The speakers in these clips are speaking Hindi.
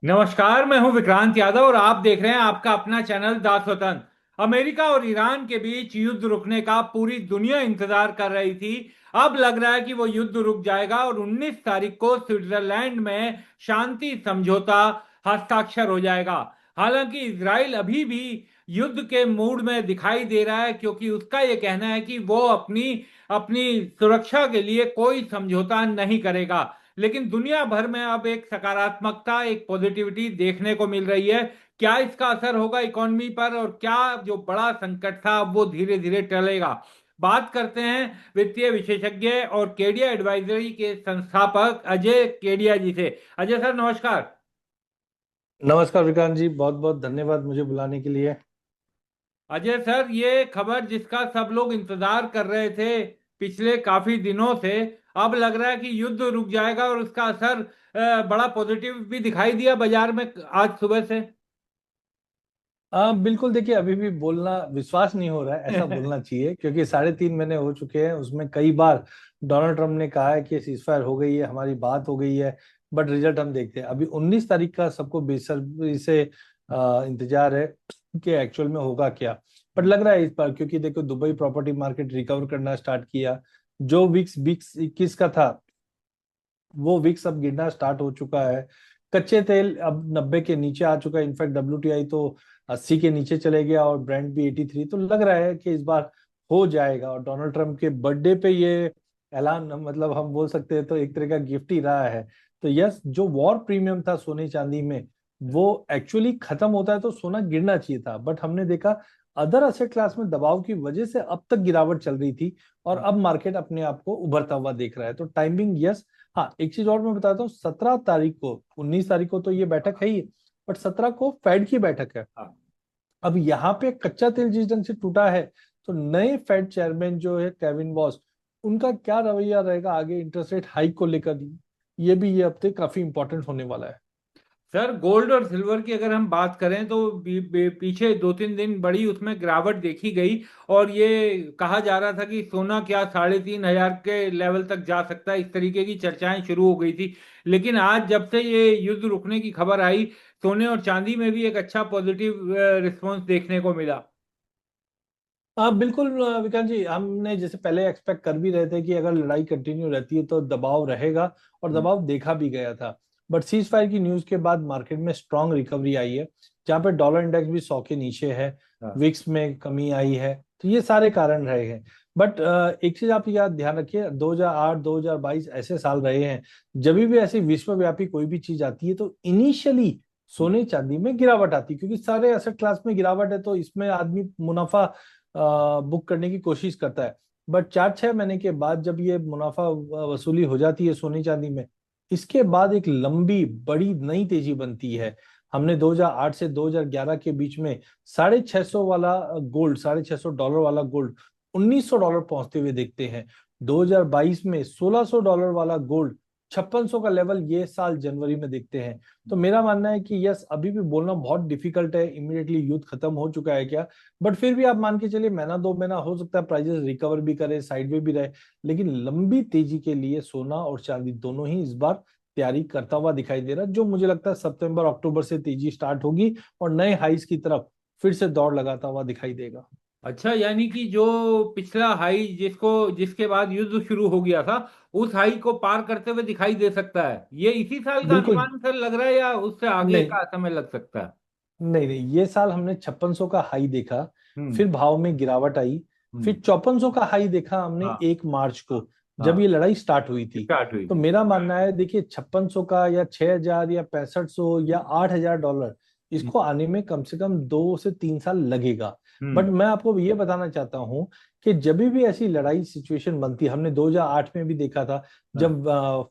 नमस्कार, मैं हूं विक्रांत यादव और आप देख रहे हैं आपका अपना चैनल दासवतन। अमेरिका और ईरान के बीच युद्ध रुकने का पूरी दुनिया इंतजार कर रही थी। अब लग रहा है कि वो युद्ध रुक जाएगा और 19 तारीख को स्विट्जरलैंड में शांति समझौता हस्ताक्षर हो जाएगा। हालांकि इजराइल अभी भी युद्ध के मूड में दिखाई दे रहा है, क्योंकि उसका ये कहना है कि वो अपनी अपनी सुरक्षा के लिए कोई समझौता नहीं करेगा। लेकिन दुनिया भर में अब एक सकारात्मकता, एक पॉजिटिविटी देखने को मिल रही है। क्या इसका असर होगा इकोनॉमी पर, और क्या जो बड़ा संकट था वो धीरे धीरे टलेगा? बात करते हैं वित्तीय विशेषज्ञ और केडिया एडवाइजरी के संस्थापक अजय केडिया जी से। अजय सर, नमस्कार। नमस्कार विक्रांत जी, बहुत बहुत धन्यवाद मुझे बुलाने के लिए। अजय सर, ये खबर जिसका सब लोग इंतजार कर रहे थे पिछले काफी दिनों से, अब लग रहा है कि युद्ध रुक जाएगा और उसका असर बड़ा पॉजिटिव भी दिखाई दिया बाजार में आज सुबह से। बिल्कुल, देखिए अभी भी बोलना विश्वास नहीं हो रहा है, ऐसा बोलना चाहिए क्योंकि 3.5 महीने हो चुके हैं। उसमें कई बार डोनाल्ड ट्रंप ने कहा है कि सीजफायर हो गई है, हमारी बात हो गई है। बट रिजल्ट हम देखते हैं। अभी 19 तारीख का सबको बेसब्री से इंतजार है कि एक्चुअल में होगा क्या। बट लग रहा है इस बार, क्योंकि देखो दुबई प्रॉपर्टी मार्केट रिकवर करना स्टार्ट किया। जो विक्स विक्स 21 का था, वो विक्स अब गिरना स्टार्ट हो चुका है। कच्चे तेल अब 90 के नीचे आ चुका है। इनफैक्ट WTI तो 80 के नीचे चले गया और ब्रेंट भी 83। तो लग रहा है कि इस बार हो जाएगा। और डोनाल्ड ट्रंप के बर्थडे पे ये ऐलान, मतलब हम बोल सकते हैं तो एक तरह का गिफ्ट ही रहा है। तो यस, जो वॉर प्रीमियम था सोने चांदी में, वो एक्चुअली खत्म होता है तो सोना गिरना चाहिए था। बट हमने देखा अदर असेट क्लास में दबाव की वजह से अब तक गिरावट चल रही थी, और अब मार्केट अपने आप को उभरता हुआ देख रहा है। तो टाइमिंग यस। हाँ, एक चीज और मैं बताता हूँ। 17 तारीख को, 19 तारीख को तो ये बैठक है ही, बट 17 को फेड की बैठक है। हाँ। अब यहाँ पे कच्चा तेल जिस ढंग से टूटा है, तो नए फेड चेयरमैन जो है केविन बॉस, उनका क्या रवैया रहेगा आगे इंटरेस्ट रेट हाइक को लेकर, ये भी ये हफ्ते काफी इंपॉर्टेंट होने वाला है। सर, गोल्ड और सिल्वर की अगर हम बात करें तो पीछे 2-3 दिन बड़ी उसमें गिरावट देखी गई। और ये कहा जा रहा था कि सोना क्या 3,500 के लेवल तक जा सकता है, इस तरीके की चर्चाएं शुरू हो गई थी। लेकिन आज जब से ये युद्ध रुकने की खबर आई, सोने और चांदी में भी एक अच्छा पॉजिटिव रिस्पॉन्स देखने को मिला। हाँ बिल्कुल, विकास जी, हमने जैसे पहले एक्सपेक्ट कर भी रहे थे कि अगर लड़ाई कंटिन्यू रहती है तो दबाव रहेगा, और हम्म। दबाव देखा भी गया था। बट सीज फायर की न्यूज के बाद मार्केट में स्ट्रांग रिकवरी आई है, जहाँ पे डॉलर इंडेक्स भी 100 के नीचे है। हाँ। विक्स में कमी आई है। तो ये सारे कारण रहे हैं। बट एक चीज आप याद ध्यान रखिए, 2008 2022 ऐसे साल रहे हैं जब भी ऐसी विश्वव्यापी कोई भी चीज आती है तो इनिशियली सोने चांदी में गिरावट आती है, क्योंकि सारे एसेट क्लास में गिरावट है तो इसमें आदमी मुनाफा बुक करने की कोशिश करता है। बट 4-6 महीने के बाद जब ये मुनाफा वसूली हो जाती है सोने चांदी में, इसके बाद एक लंबी बड़ी नई तेजी बनती है। हमने 2008 से 2011 के बीच में $650 वाला गोल्ड, $650 वाला गोल्ड $1,900 पहुंचते हुए देखते हैं। 2022 में $1,600 वाला गोल्ड 5600 का लेवल ये साल जनवरी में देखते हैं। तो मेरा मानना है कि यस, अभी भी बोलना बहुत डिफिकल्ट है इमीडिएटली युद्ध खत्म हो चुका है क्या। बट फिर भी आप मान के चलिए, महीना 2 महीना हो सकता है प्राइजेस रिकवर भी करे, साइडवे भी रहे। लेकिन लंबी तेजी के लिए सोना और चांदी दोनों ही इस बार तैयारी करता हुआ दिखाई दे रहा है, जो मुझे लगता है सितंबर अक्टूबर से तेजी स्टार्ट होगी और नए हाइस की तरफ फिर से दौड़ लगाता हुआ दिखाई देगा। अच्छा, यानी कि जो पिछला हाई जिसके बाद युद्ध शुरू हो गया था, उस हाई को पार करते हुए दिखाई दे सकता है। ये इसी साल का बिल्कुल। अनुमान सर लग रहा है, या उससे आगे नहीं का समय लग सकता है? नहीं नहीं, ये साल हमने 5600 का हाई देखा, हम्म। फिर भाव में गिरावट आई। हम्म। फिर 5400 का हाई देखा हमने हाँ। 1 मार्च को, जब ये हाँ। लड़ाई स्टार्ट हुई थी। स्टार्ट हुई तो थी। मेरा मानना है, देखिए 5600 का या 6000 या 6500 या $8,000, हम्म। इसको आने में कम से कम 2 से 3 साल लगेगा। बट हम्म। मैं आपको ये बताना चाहता हूँ कि जब भी ऐसी लड़ाई सिचुएशन बनती, हमने 2008 में भी देखा था हाँ। जब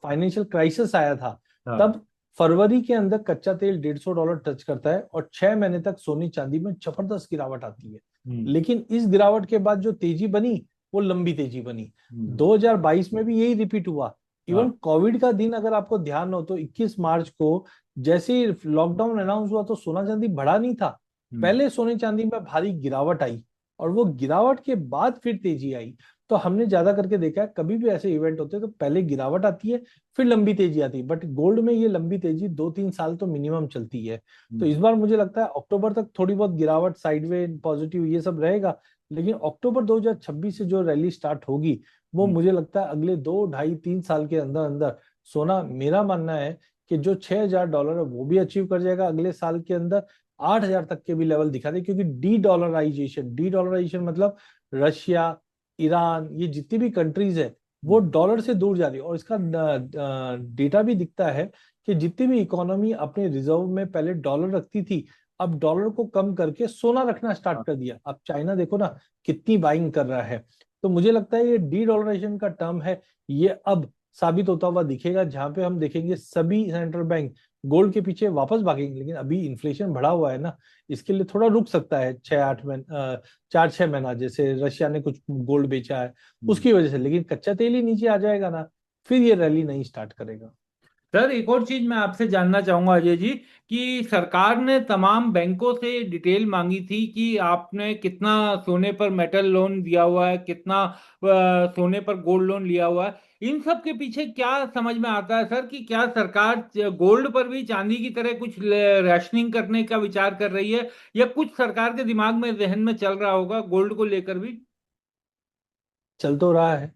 फाइनेंशियल क्राइसिस आया था। हाँ। तब फरवरी के अंदर कच्चा तेल $150 टच करता है और 6 महीने तक सोने चांदी में जबरदस्त गिरावट आती है। हम्म। लेकिन इस गिरावट के बाद जो तेजी बनी, वो लंबी तेजी बनी। हम्म। 2022 में भी यही रिपीट हुआ। इवन हाँ। कोविड का दिन अगर आपको ध्यान हो तो 21 मार्च को जैसे ही लॉकडाउन अनाउंस हुआ तो सोना चांदी बढ़ा नहीं था। हम्म। पहले सोने चांदी में भारी गिरावट आई, और वो गिरावट के बाद फिर तेजी आई। तो हमने ज्यादा करके देखा है, कभी भी ऐसे इवेंट होते हैं तो पहले गिरावट आती है, फिर लंबी तेजी आती है, बट गोल्ड में ये लंबी तेजी 2-3 साल तो मिनिमम चलती है। तो इस बार मुझे लगता है अक्टूबर तक थोड़ी बहुत गिरावट, साइडवे, पॉजिटिव, ये सब रहेगा। लेकिन अक्टूबर 2026 से जो रैली स्टार्ट होगी, वो हम्म। मुझे लगता है अगले 2-2.5-3 साल के अंदर अंदर सोना, मेरा मानना है कि जो $6,000 है वो भी अचीव कर जाएगा अगले साल के अंदर। 8,000 तक के भी लेवल दिखा दे, क्योंकि डी डॉलराइजेशन मतलब रशिया, ईरान, ये जितनी भी कंट्रीज है वो डॉलर से दूर जा रही है। और इसका डेटा भी दिखता है कि जितनी भी इकोनॉमी अपने रिजर्व में पहले डॉलर रखती थी, अब डॉलर को कम करके सोना रखना स्टार्ट हाँ। कर दिया। अब चाइना देखो ना कितनी बाइंग कर रहा है। तो मुझे लगता है ये डी डॉलराइजेशन का टर्म है, ये अब साबित होता हुआ दिखेगा, जहां पे हम देखेंगे सभी सेंट्रल बैंक गोल्ड के पीछे वापस भागेंगे। लेकिन अभी इन्फ्लेशन बढ़ा हुआ है ना, इसके लिए थोड़ा रुक सकता है 6-8 महीना, 4-6 महीना, जैसे रशिया ने कुछ गोल्ड बेचा है हम्म। उसकी वजह से। लेकिन कच्चा तेल ही नीचे आ जाएगा ना, फिर ये रैली नहीं स्टार्ट करेगा। सर, एक और चीज मैं आपसे जानना चाहूंगा अजय जी, कि सरकार ने तमाम बैंकों से डिटेल मांगी थी कि आपने कितना सोने पर मेटल लोन दिया हुआ है, कितना सोने पर गोल्ड लोन लिया हुआ है। इन सब के पीछे क्या समझ में आता है सर, कि क्या सरकार गोल्ड पर भी चांदी की तरह कुछ रैशनिंग करने का विचार कर रही है, या कुछ सरकार के दिमाग में, जहन में चल रहा होगा गोल्ड को लेकर भी? चल तो रहा है, हम्म।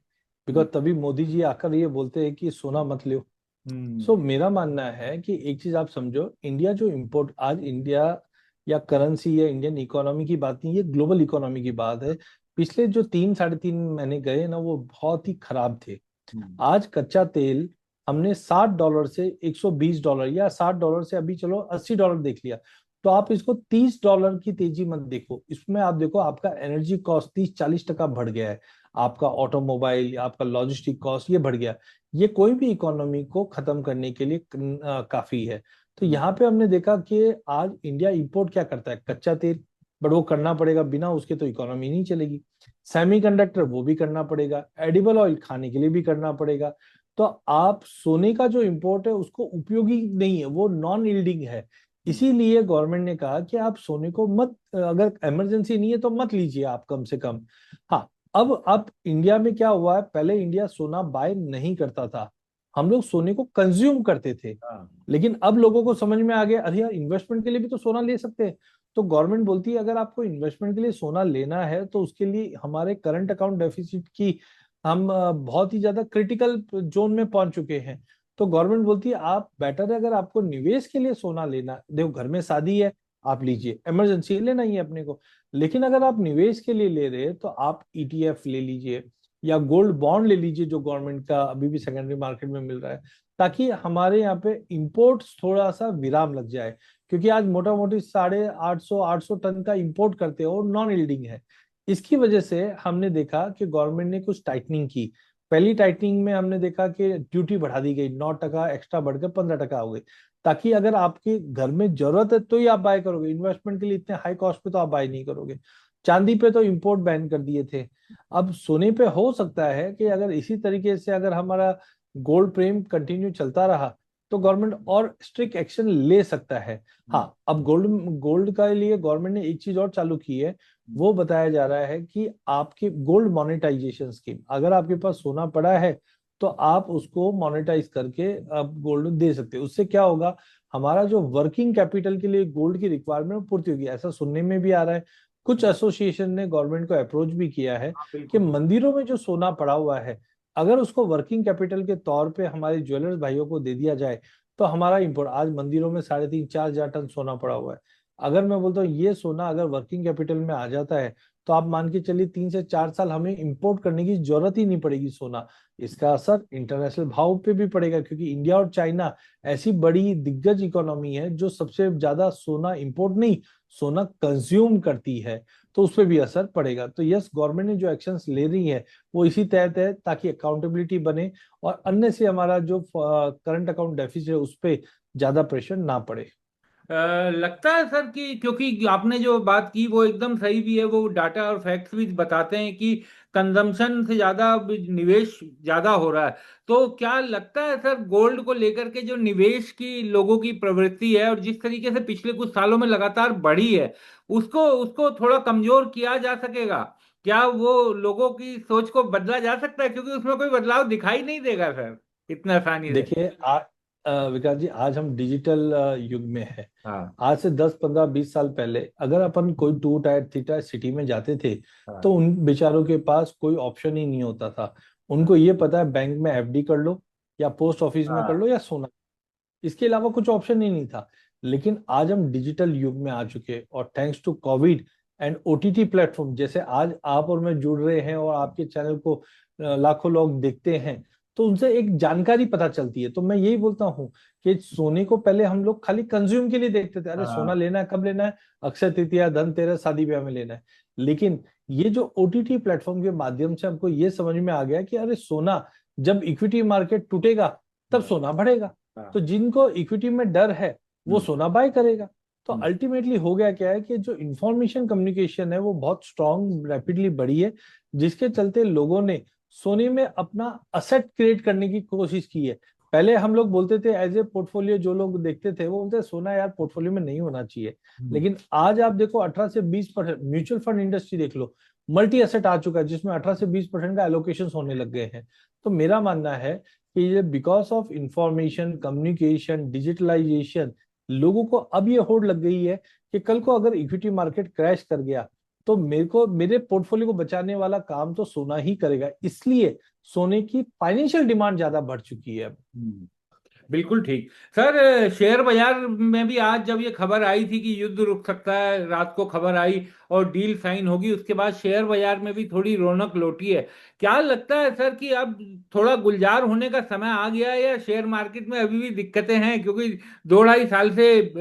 बिकॉज तभी मोदी जी आकर ये बोलते हैं कि सोना मत लो। हम्म। सो मेरा मानना है कि एक चीज आप समझो, इंडिया जो इम्पोर्ट आज इंडिया या करेंसी या इंडियन इकोनॉमी की बात नहीं, ये ग्लोबल इकोनॉमी की बात है। पिछले जो 3-3.5 महीने गए ना, वो बहुत ही खराब थे। हम्म। आज कच्चा तेल हमने $60 से $120, या $60 से अभी चलो $80 देख लिया। तो आप इसको $30 की तेजी मत देखो, इसमें आप देखो आपका एनर्जी कॉस्ट 30-40% बढ़ गया है, आपका ऑटोमोबाइल, आपका लॉजिस्टिक कॉस्ट ये बढ़ गया। ये कोई भी इकोनॉमी को खत्म करने के लिए काफी है। तो यहाँ पे हमने देखा कि आज इंडिया इंपोर्ट क्या करता है, कच्चा तेल, बट वो करना पड़ेगा, बिना उसके तो इकोनॉमी नहीं चलेगी। सेमीकंडक्टर वो भी करना पड़ेगा, एडिबल ऑयल खाने के लिए भी करना पड़ेगा। तो आप सोने का जो इंपोर्ट है उसको उपयोगी नहीं है, वो नॉन यील्डिंग है। इसीलिए गवर्नमेंट ने कहा कि आप सोने को मत, अगर इमरजेंसी नहीं है तो मत लीजिए आप, कम से कम। हाँ, अब इंडिया में क्या हुआ है, पहले इंडिया सोना बाय नहीं करता था, हम लोग सोने को कंज्यूम करते थे। हाँ। लेकिन अब लोगों को समझ में आ गया, अरे यार इन्वेस्टमेंट के लिए भी तो सोना ले सकते हैं। तो गवर्नमेंट बोलती है अगर आपको इन्वेस्टमेंट के लिए सोना लेना है तो उसके लिए हमारे करंट अकाउंट डेफिसिट की, हम बहुत ही ज्यादा क्रिटिकल जोन में पहुंच चुके हैं। तो गवर्नमेंट बोलती है आप बेटर है, अगर आपको निवेश के लिए सोना लेना, देखो घर में शादी है, आप लीजिए, इमरजेंसी लेना ही है अपने को। लेकिन अगर आप निवेश के लिए ले रहे हैं तो आप ईटीएफ ले लीजिए, या गोल्ड बॉन्ड ले लीजिए, जो गवर्नमेंट का अभी भी सेकेंडरी मार्केट में मिल रहा है, ताकि हमारे यहाँ पे इंपोर्ट्स थोड़ा सा विराम लग जाए। क्योंकि आज मोटा मोटी 850-800 टन का इंपोर्ट करते हैं और नॉन यील्डिंग है। इसकी वजह से हमने देखा कि गवर्नमेंट ने कुछ टाइटनिंग की। पहली टाइटनिंग में हमने देखा कि ड्यूटी बढ़ा दी गई, 9% एक्स्ट्रा बढ़कर 15% हो गई, ताकि अगर आपके घर में जरूरत है तो ही आप बाय करोगे, इन्वेस्टमेंट के लिए इतने हाई कॉस्ट पे तो आप बाय नहीं करोगे। चांदी पे तो इंपोर्ट बैन कर दिए थे। अब सोने पे हो सकता है कि अगर इसी तरीके से अगर हमारा गोल्ड प्रेम कंटिन्यू चलता रहा तो गवर्नमेंट और स्ट्रिक्ट एक्शन ले सकता है। हाँ, अब गोल्ड गोल्ड के लिए गवर्नमेंट ने एक चीज और चालू की है, वो बताया जा रहा है कि आपकी गोल्ड मोनेटाइजेशन स्कीम, अगर आपके पास सोना पड़ा है तो आप उसको मोनेटाइज करके आप गोल्ड दे सकते हो। उससे क्या होगा, हमारा जो वर्किंग कैपिटल के लिए गोल्ड की रिक्वायरमेंट पूर्ति होगी, ऐसा सुनने में भी आ रहा है। कुछ एसोसिएशन ने गवर्नमेंट को अप्रोच भी किया है हाँ, कि बिल्कुल। मंदिरों में जो सोना पड़ा हुआ है, अगर उसको वर्किंग कैपिटल के तौर पे हमारे ज्वेलर्स भाइयों को दे दिया जाए तो हमारा इंपोर्ट, आज मंदिरों में 3.5-4 हजार टन सोना पड़ा हुआ है। अगर मैं बोलता हूँ ये सोना अगर वर्किंग कैपिटल में आ जाता है तो आप मान के चलिए 3 से 4 साल हमें इंपोर्ट करने की जरूरत ही नहीं पड़ेगी सोना। इसका असर इंटरनेशनल भाव पे भी पड़ेगा, क्योंकि इंडिया और चाइना ऐसी बड़ी दिग्गज इकोनॉमी है जो सबसे ज्यादा सोना इंपोर्ट नहीं, सोना कंज्यूम करती है। तो उस पर भी असर पड़ेगा। तो यस, गवर्नमेंट ने जो एक्शंस ले रही है वो इसी तहत है, ताकि अकाउंटेबिलिटी बने और अन्य से हमारा जो करंट अकाउंट डेफिसिट है उस पर ज्यादा प्रेशर ना पड़े। लगता है सर कि, क्योंकि आपने जो बात की वो एकदम सही भी है, वो डाटा और फैक्ट्स भी बताते हैं कि कंजम्पशन से ज्यादा निवेश ज्यादा हो रहा है। तो क्या लगता है सर, गोल्ड को लेकर के जो निवेश की लोगों की प्रवृत्ति है, और जिस तरीके से पिछले कुछ सालों में लगातार बढ़ी है, उसको उसको थोड़ा कमजोर किया जा सकेगा? क्या वो लोगों की सोच को बदला जा सकता है? क्योंकि उसमें कोई बदलाव दिखाई नहीं देगा सर इतना आसानी से। देखिए विकास जी, आज हम डिजिटल युग में है। हाँ। आज से 10 15 20 साल पहले अगर अपन कोई 2 टायर 3 टायर सिटी में जाते थे हाँ। तो उन बेचारों के पास कोई ऑप्शन ही नहीं होता था। उनको ये पता है बैंक में एफडी कर लो या पोस्ट ऑफिस में कर हाँ। लो या सोना, इसके अलावा कुछ ऑप्शन ही नहीं था। लेकिन आज हम डिजिटल युग में आ चुके हैं और thanks to Covid and OTT platform, जैसे आज आप और मैं जुड़ रहे हैं और आपके चैनल को लाखों लोग देखते हैं, तो उनसे एक जानकारी पता चलती है। तो मैं यही बोलता हूँ कि सोने को पहले हम लोग खाली कंज्यूम के लिए देखते थे, अरे सोना हाँ। लेना है, कब लेना है, अक्षय तृतीया, धनतेरस, शादी ब्याह में लेना है। लेकिन ये जो ओटीटी प्लेटफॉर्म के माध्यम से हमको ये समझ में आ गया कि अरे सोना, जब इक्विटी मार्केट टूटेगा तब हाँ। सोना बढ़ेगा। हाँ। तो जिनको इक्विटी में डर है वो हम्म। सोना बाय करेगा। तो हम्म। अल्टीमेटली हो गया क्या है कि जो इंफॉर्मेशन कम्युनिकेशन है वो बहुत स्ट्रांग रैपिडली बढ़ी है, जिसके चलते लोगों ने सोने में अपना असेट क्रिएट करने की कोशिश की है। पहले हम लोग बोलते थे एज ए पोर्टफोलियो, जो लोग देखते थे वो बोलते सोना यार पोर्टफोलियो में नहीं होना चाहिए। हम्म। लेकिन आज आप देखो 18 से 20% म्यूचुअल फंड इंडस्ट्री देख लो, मल्टी एसेट आ चुका है जिसमें 18 से 20% का एलोकेशन होने लग गए हैं। तो मेरा मानना है कि ये because of information communication digitalization, लोगों को अब ये होड़ लग गई है कि कल को अगर इक्विटी मार्केट क्रैश कर गया तो मेरे को, मेरे पोर्टफोलियो को बचाने वाला काम तो सोना ही करेगा। इसलिए सोने की फाइनेंशियल डिमांड ज्यादा बढ़ चुकी है अब। हम्म। बिल्कुल ठीक सर। शेयर बाजार में भी आज जब ये खबर आई थी कि युद्ध रुक सकता है, रात को खबर आई और डील साइन होगी, उसके बाद शेयर बाजार में भी थोड़ी रौनक लौटी है। क्या लगता है सर कि अब थोड़ा गुलजार होने का समय आ गया है, या शेयर मार्केट में अभी भी दिक्कतें हैं? क्योंकि 2 ढाई साल से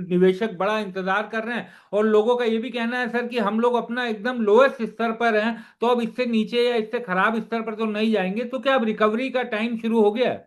निवेशक बड़ा इंतजार कर रहे हैं, और लोगों का ये भी कहना है सर कि हम लोग अपना एकदम लोएस्ट स्तर पर हैं, तो अब इससे नीचे या इससे खराब स्तर पर तो नहीं जाएंगे। तो क्या अब रिकवरी का टाइम शुरू हो गया है?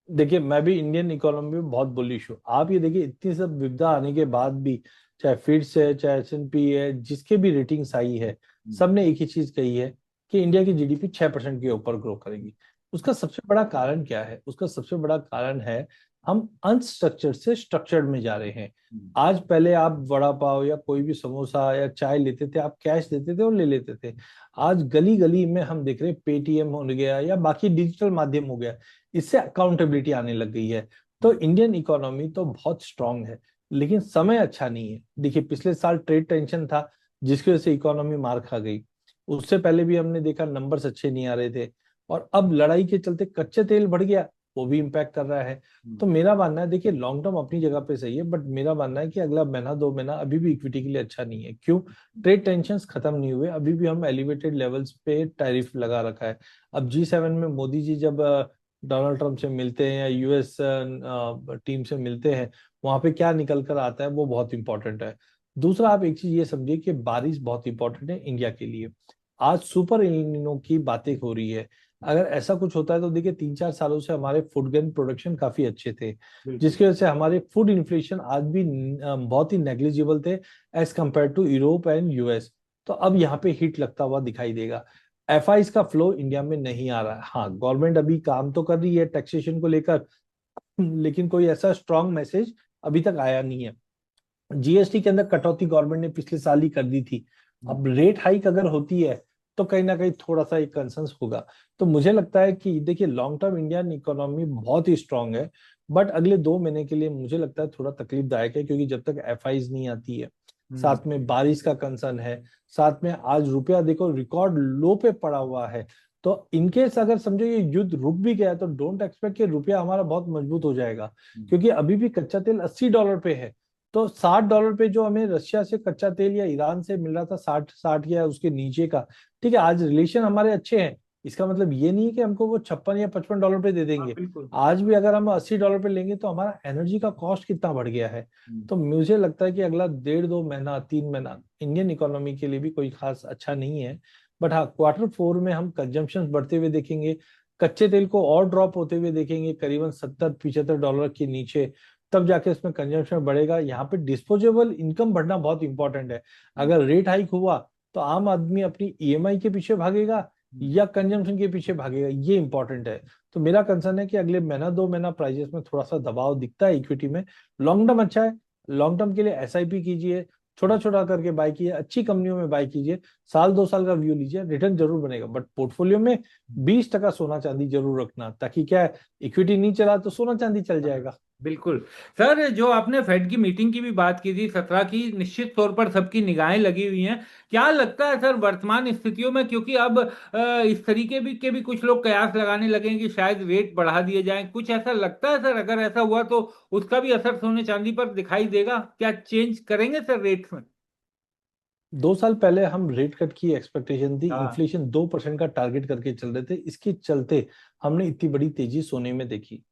देखिए, मैं भी इंडियन इकोनॉमी में बहुत बुलिश हूँ। आप ये देखिए, इतनी सब विपदा आने के बाद भी, चाहे फिट्स है चाहे एस&पी है, जिसके भी रेटिंग्स आई है, सबने एक ही चीज कही है कि इंडिया की जीडीपी 6% के ऊपर ग्रो करेगी। उसका सबसे बड़ा कारण क्या है? उसका सबसे बड़ा कारण है हम अनस्ट्रक्चर्ड से स्ट्रक्चर्ड में जा रहे हैं। आज पहले आप वड़ा पाव या कोई भी समोसा या चाय लेते थे, आप कैश देते थे और ले लेते थे। आज गली गली में हम देख रहे हैं पेटीएम हो गया या बाकी डिजिटल माध्यम हो गया, इससे अकाउंटेबिलिटी आने लग गई है। तो इंडियन इकोनॉमी तो बहुत स्ट्रांग है, लेकिन समय अच्छा नहीं है। देखिए, पिछले साल ट्रेड टेंशन था जिसकी वजह से इकोनॉमी मार खा गई। उससे पहले भी हमने देखा नंबर्स अच्छे नहीं आ रहे थे, और अब लड़ाई के चलते कच्चे तेल बढ़ गया, वो भी इम्पैक्ट कर रहा है। तो मेरा मानना है, देखिए लॉन्ग टर्म अपनी जगह पे सही है, बट मेरा मानना है कि अगला महीना 2 महीना अभी भी इक्विटी के लिए अच्छा नहीं है। क्यों? ट्रेड टेंशन खत्म नहीं हुए, अभी भी हम एलिवेटेड लेवल्स पे टैरिफ लगा रखा है। अब G7 में मोदी जी जब डोनाल्ड ट्रंप से मिलते हैं या यूएस टीम से मिलते हैं, वहां पे क्या निकल कर आता है वो बहुत इंपॉर्टेंट है। दूसरा, आप एक चीज ये समझिए कि बारिश बहुत इंपॉर्टेंट है इंडिया के लिए। आज सुपर एलिनो की बातें हो रही है। अगर ऐसा कुछ होता है तो देखिए, 3 4 सालों से हमारे फूड ग्रेन प्रोडक्शन काफी अच्छे थे, बिल्कुल। जिसकी वजह से हमारे फूड इन्फ्लेशन आज भी बहुत ही नेग्लिजिबल थे as compared to Europe and US. तो अब यहाँ पे हिट लगता हुआ दिखाई देगा। एफआईज का फ्लो इंडिया में नहीं आ रहा है। हाँ, गवर्नमेंट अभी काम तो कर रही है टैक्सेशन को लेकर, लेकिन कोई ऐसा स्ट्रांग मैसेज अभी तक आया नहीं है। जीएसटी के अंदर कटौती गवर्नमेंट ने पिछले साल ही कर दी थी। अब रेट हाइक अगर होती है तो कहीं ना कहीं थोड़ा सा एक कंसर्न होगा। तो मुझे लगता है कि देखिए, लॉन्ग टर्म इंडियन इकोनॉमी बहुत ही स्ट्रांग है, बट अगले 2 महीने के लिए मुझे लगता है थोड़ा तकलीफदायक है, क्योंकि जब तक एफआईज नहीं आती है, हम्म। साथ में बारिश का कंसर्न है, साथ में आज रुपया देखो रिकॉर्ड लो पे पड़ा हुआ है। तो इनकेस अगर समझो ये युद्ध रुक भी गया तो डोंट एक्सपेक्ट कि रुपया हमारा बहुत मजबूत हो जाएगा, क्योंकि अभी भी कच्चा तेल $80 पे है। तो $60 पे जो हमें रशिया से कच्चा तेल या ईरान से मिल रहा था, 60 या उसके नीचे का, ठीक है, आज रिलेशन हमारे अच्छे हैं। इसका मतलब ये नहीं है कि हमको वो 56 या 55 डॉलर पे दे हाँ, देंगे। बिल्कुल। आज भी अगर हम $80 पे लेंगे तो हमारा एनर्जी का कॉस्ट कितना बढ़ गया है। तो मुझे लगता है कि अगला 1.5 2 महीना 3 महीना इंडियन इकोनॉमी के लिए भी कोई खास अच्छा नहीं है। बट हाँ, Q4 में हम कंजम्पशन बढ़ते हुए देखेंगे, कच्चे तेल को और ड्रॉप होते हुए देखेंगे करीबन 70 75 डॉलर के नीचे। तब जाके इसमें कंजम्पशन बढ़ेगा। यहाँ पे डिस्पोजेबल इनकम बढ़ना बहुत इंपॉर्टेंट है। अगर रेट हाइक हुआ तो आम आदमी अपनी ईएमआई के पीछे भागेगा या कंजम्पशन के पीछे भागेगा, ये इंपॉर्टेंट है। तो मेरा कंसर्न है कि अगले महीना 2 महीना प्राइजेस में थोड़ा सा दबाव दिखता है इक्विटी में। लॉन्ग टर्म अच्छा है, लॉन्ग टर्म के लिए एसआईपी कीजिए, छोटा छोटा करके बाय कीजिए, अच्छी कंपनियों में बाय कीजिए, साल 2 साल का व्यू लीजिए, रिटर्न जरूर बनेगा। बट पोर्टफोलियो में 20% सोना चांदी जरूर रखना, ताकि क्या है, इक्विटी नहीं चला तो सोना चांदी चल जाएगा। बिल्कुल। सर, जो आपने फेड की मीटिंग की भी बात की थी 17 की, निश्चित तौर पर सबकी निगाहें लगी हुई हैं। क्या लगता है सर वर्तमान स्थितियों में, क्योंकि अब इस तरीके के भी कुछ लोग कयास लगाने लगे हैं कि शायद रेट बढ़ा दिए जाएं, कुछ ऐसा लगता है सर? अगर ऐसा हुआ तो उसका भी असर सोने चांदी पर दिखाई देगा? क्या चेंज करेंगे सर रेट्स में? 2 साल पहले हम रेट कट की एक्सपेक्टेशन थी, हाँ। इन्फ्लेशन 2% का टारगेट करके चल रहे थे, इसके चलते हमने इतनी बड़ी तेजी सोने में देखी।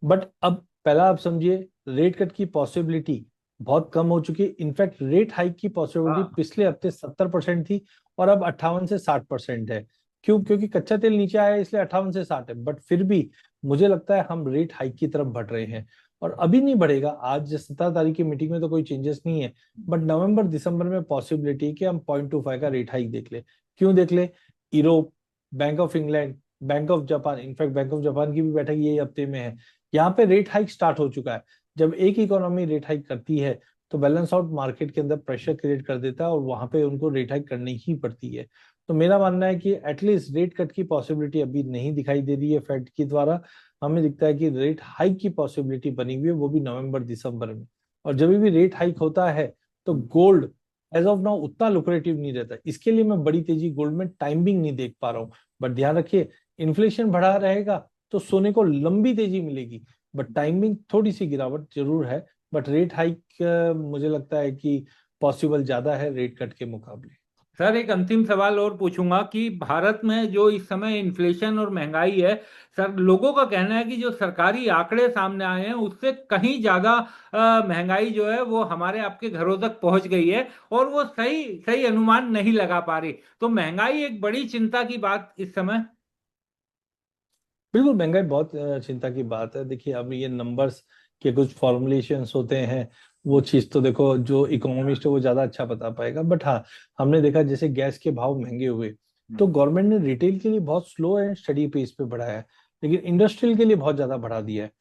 बट अब पहला आप समझिए, रेट कट की पॉसिबिलिटी बहुत कम हो चुकी है। इनफैक्ट रेट हाइक की पॉसिबिलिटी हाँ। पिछले हफ्ते 70% थी, और अब 58 से 60% है। क्यों? क्योंकि कच्चा तेल नीचे आया है, इसलिए 58 से 60 है। बट फिर भी मुझे लगता है हम रेट हाइक की तरफ बढ़ रहे हैं, और अभी नहीं बढ़ेगा। आज 17 तारीख की मीटिंग में तो कोई चेंजेस नहीं है, बट नवंबर दिसंबर में पॉसिबिलिटी है कि हम 0.25 का रेट हाइक देख ले। क्यों देख ले? Europe, bank of England, bank of Japan, in fact bank of Japan की भी बैठक यही हफ्ते में है, यहाँ पे रेट हाइक स्टार्ट हो चुका है। जब एक इकोनॉमी रेट हाइक करती है तो बैलेंस आउट मार्केट के अंदर प्रेशर क्रिएट कर देता है, और वहां पे उनको रेट हाइक करनी ही पड़ती है। तो मेरा मानना है कि एटलीस्ट रेट कट की पॉसिबिलिटी अभी नहीं दिखाई दे रही है फेड के द्वारा। हमें दिखता है कि रेट हाइक की पॉसिबिलिटी बनी हुई है, वो भी नवंबर दिसंबर में। और जब भी रेट हाइक होता है तो गोल्ड एज ऑफ नाउ उतना लुक्रेटिव नहीं रहता। इसके लिए मैं बड़ी तेजी गोल्ड में टाइमिंग नहीं देख पा रहा हूँ। बट ध्यान रखिए, इन्फ्लेशन बढ़ा रहेगा तो सोने को लंबी तेजी मिलेगी, बट टाइमिंग थोड़ी सी गिरावट जरूर है। बट रेट हाइक मुझे लगता है कि पॉसिबल ज्यादा है रेट कट के मुकाबले। सर, एक अंतिम सवाल और पूछूंगा कि भारत में जो इस समय इन्फ्लेशन और महंगाई है, सर लोगों का कहना है कि जो सरकारी आंकड़े सामने आए हैं उससे कहीं ज्यादा महंगाई जो है वो हमारे आपके घरों तक पहुंच गई है, और वो सही सही अनुमान नहीं लगा पा रही। तो महंगाई एक बड़ी चिंता की बात इस समय। बिल्कुल, महंगाई बहुत चिंता की बात है। देखिए, अब ये नंबर्स के कुछ फॉर्मुलेशंस होते हैं, वो चीज तो देखो जो इकोनॉमिस्ट है वो ज्यादा अच्छा बता पाएगा। बट हाँ, हमने देखा जैसे गैस के भाव महंगे हुए तो गवर्नमेंट ने रिटेल के लिए बहुत स्लो एंड स्टडी पेस पे बढ़ाया है, लेकिन इंडस्ट्रियल के लिए बहुत ज्यादा बढ़ा दिया है।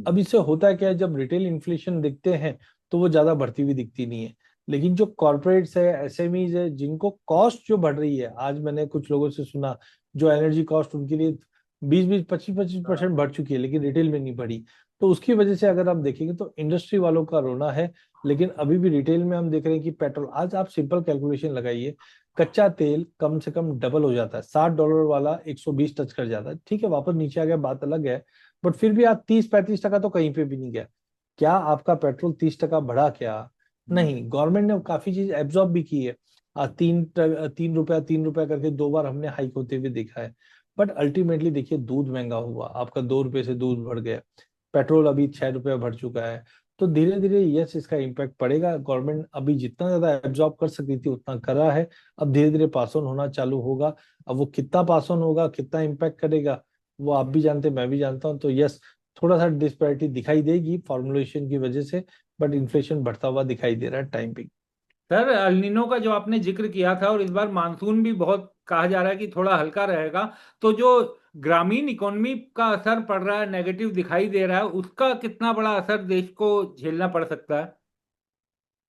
अब इससे होता है क्या है, जब रिटेल इन्फ्लेशन दिखते हैं तो वो ज्यादा बढ़ती हुई दिखती नहीं है, लेकिन जो कॉर्पोरेट्स है, एसएमईज है, जिनको कॉस्ट जो बढ़ रही है, आज मैंने कुछ लोगों से सुना जो एनर्जी कॉस्ट उनके लिए 20-20 25-25% बढ़ चुकी है, लेकिन रिटेल में नहीं बढ़ी। तो उसकी वजह से अगर आप देखेंगे तो इंडस्ट्री वालों का रोना है। लेकिन अभी भी रिटेल में हम देख रहे हैं कि पेट्रोल, आज आप सिंपल कैलकुलेशन लगाइए, कच्चा तेल कम से कम डबल हो जाता है, $60 वाला 120 टच कर जाता है। ठीक है, वापस नीचे आ गया, बात अलग है। बट फिर भी आप 30-35% तो कहीं पे भी नहीं गया। क्या आपका पेट्रोल 30% बढ़ा? क्या नहीं, गवर्नमेंट ने काफी चीज एब्जॉर्ब भी की है। 3 रुपया 3 रुपया करके 2 बार हमने हाइक होते हुए देखा है। बट अल्टीमेटली देखिए, दूध महंगा हुआ, आपका 2 रुपए से दूध बढ़ गया, पेट्रोल अभी 6 रुपया बढ़ चुका है। तो धीरे धीरे यस, इसका इम्पैक्ट पड़ेगा। गवर्नमेंट अभी जितना ज्यादा एब्जॉर्ब कर सकती थी उतना करा है, अब धीरे धीरे पास ऑन होना चालू होगा। अब वो कितना पास ऑन होगा, कितना इम्पैक्ट करेगा, वो आप भी जानते हैं, मैं भी जानता हूँ। तो यस, थोड़ा सा डिस्पैरिटी दिखाई देगी फॉर्मुलेशन की वजह से, बट इन्फ्लेशन बढ़ता हुआ दिखाई दे रहा है टाइम पे। सर, अल्नीनो का जो आपने जिक्र किया था, और इस बार मानसून भी बहुत कहा जा रहा है कि थोड़ा हल्का रहेगा, तो जो ग्रामीण इकोनॉमी का असर पड़ रहा है, नेगेटिव दिखाई दे रहा है, उसका कितना बड़ा असर देश को झेलना पड़ सकता है?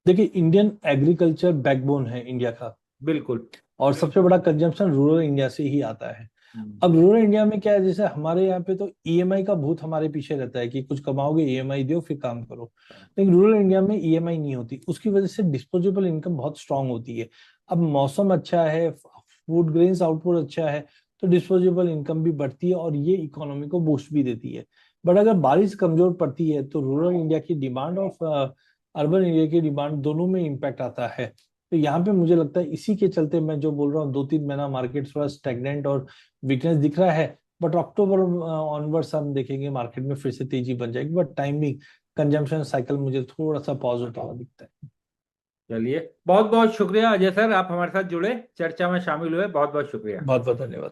देखिए, इंडियन एग्रीकल्चर बैकबोन है इंडिया का, बिल्कुल। और सबसे बड़ा कंजम्पशन रूरल इंडिया से ही आता है। हम्म। अब रूरल इंडिया में क्या है, जैसे हमारे यहाँ पे तो ईएमआई का भूत हमारे पीछे रहता है कि कुछ कमाओगे ईएमआई दो फिर काम करो, लेकिन रूरल इंडिया में ईएमआई नहीं होती। उसकी वजह से डिस्पोजेबल इनकम बहुत स्ट्रांग होती है। अब मौसम अच्छा है, फूड ग्रेन्स आउटपुट अच्छा है, तो डिस्पोजेबल इनकम भी बढ़ती है, और ये इकोनॉमी को बूस्ट भी देती है। बट अगर बारिश कमजोर पड़ती है तो रूरल इंडिया की डिमांड और अर्बन एरिया की डिमांड दोनों में इम्पैक्ट आता है। तो यहाँ पे मुझे लगता है इसी के चलते मैं जो बोल रहा हूँ, 2-3 महीना मार्केट थोड़ा स्टेगनेंट और वीकनेस दिख रहा है। बट अक्टूबर ऑनवर्ड्स हम देखेंगे मार्केट में फिर से तेजी बन जाएगी। बट टाइमिंग, कंजम्पशन साइकिल मुझे थोड़ा सा पॉजिटिव दिखता है। चलिए, बहुत बहुत शुक्रिया अजय सर, आप हमारे साथ जुड़े, चर्चा में शामिल हुए, बहुत बहुत शुक्रिया। बहुत बहुत धन्यवाद।